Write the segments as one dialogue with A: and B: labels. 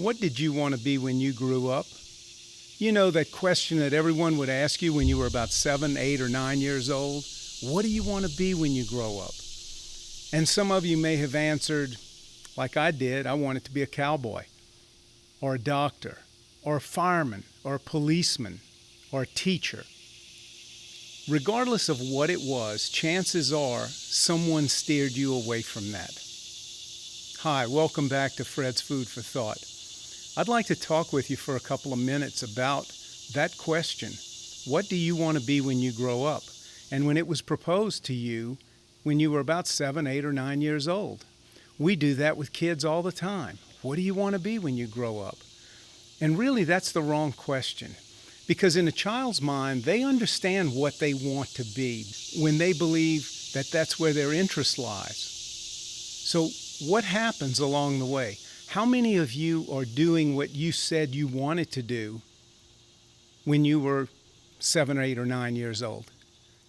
A: What did you want to be when you grew up? You know that question that everyone would ask you when you were about 7, 8, or 9 years old? What do you want to be when you grow up? And some of you may have answered, like I did, I wanted to be a cowboy, or a doctor, or a fireman, or a policeman, or a teacher. Regardless of what it was, chances are someone steered you away from that. Hi, welcome back to Fred's Food for Thought. I'd like to talk with you for a couple of minutes about that question. What do you want to be when you grow up? And when it was proposed to you when you were about 7, 8, or 9 years old. We do that with kids all the time. What do you want to be when you grow up? And really, that's the wrong question. Because in a child's mind, they understand what they want to be when they believe that that's where their interest lies. So what happens along the way? How many of you are doing what you said you wanted to do when you were 7, 8, or 9 years old?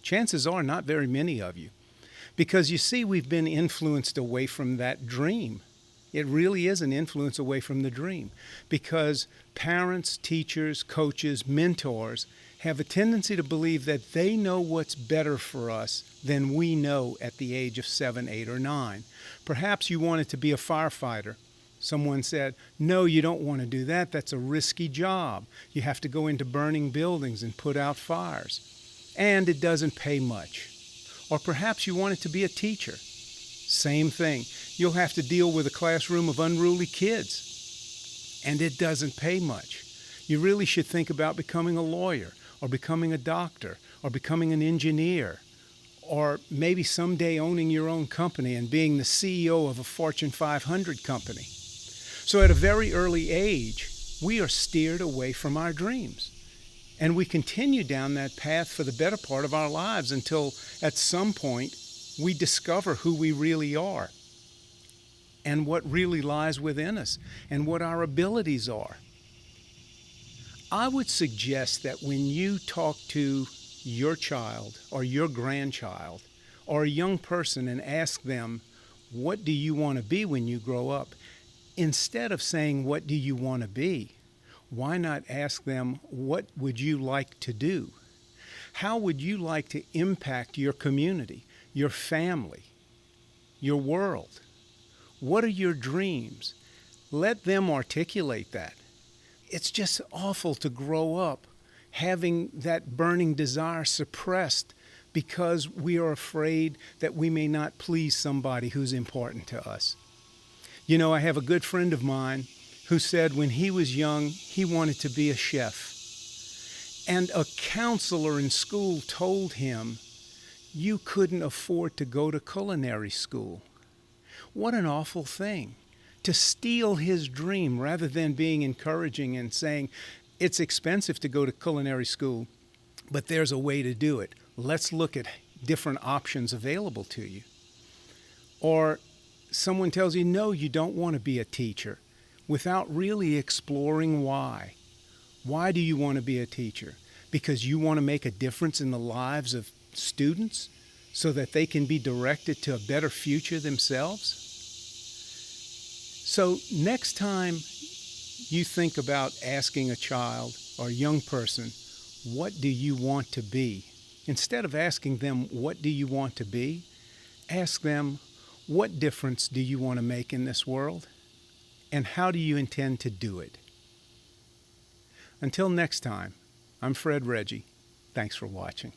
A: Chances are not very many of you. Because you see, we've been influenced away from that dream. It really is an influence away from the dream. Because parents, teachers, coaches, mentors have a tendency to believe that they know what's better for us than we know at the age of 7, 8, or 9. Perhaps you wanted to be a firefighter. Someone said, no, you don't want to do that. That's a risky job. You have to go into burning buildings and put out fires. And it doesn't pay much. Or perhaps you wanted to be a teacher. Same thing. You'll have to deal with a classroom of unruly kids. And it doesn't pay much. You really should think about becoming a lawyer, or becoming a doctor, or becoming an engineer, or maybe someday owning your own company and being the CEO of a Fortune 500 company. So at a very early age, we are steered away from our dreams. And we continue down that path for the better part of our lives until at some point we discover who we really are and what really lies within us and what our abilities are. I would suggest that when you talk to your child or your grandchild or a young person and ask them, what do you want to be when you grow up? Instead of saying, what do you want to be? Why not ask them, what would you like to do? How would you like to impact your community, your family, your world? What are your dreams? Let them articulate that. It's just awful to grow up having that burning desire suppressed because we are afraid that we may not please somebody who's important to us. You know, I have a good friend of mine who said when he was young, he wanted to be a chef. And a counselor in school told him, you couldn't afford to go to culinary school. What an awful thing, to steal his dream rather than being encouraging and saying, it's expensive to go to culinary school, but there's a way to do it. Let's look at different options available to you. Or someone tells you, no, you don't want to be a teacher, without really exploring why. Why do you want to be a teacher? Because you want to make a difference in the lives of students so that they can be directed to a better future themselves? So next time you think about asking a child or a young person, what do you want to be? Instead of asking them, what do you want to be? Ask them, what difference do you want to make in this world? And how do you intend to do it? Until next time, I'm Fred Reggie. Thanks for watching.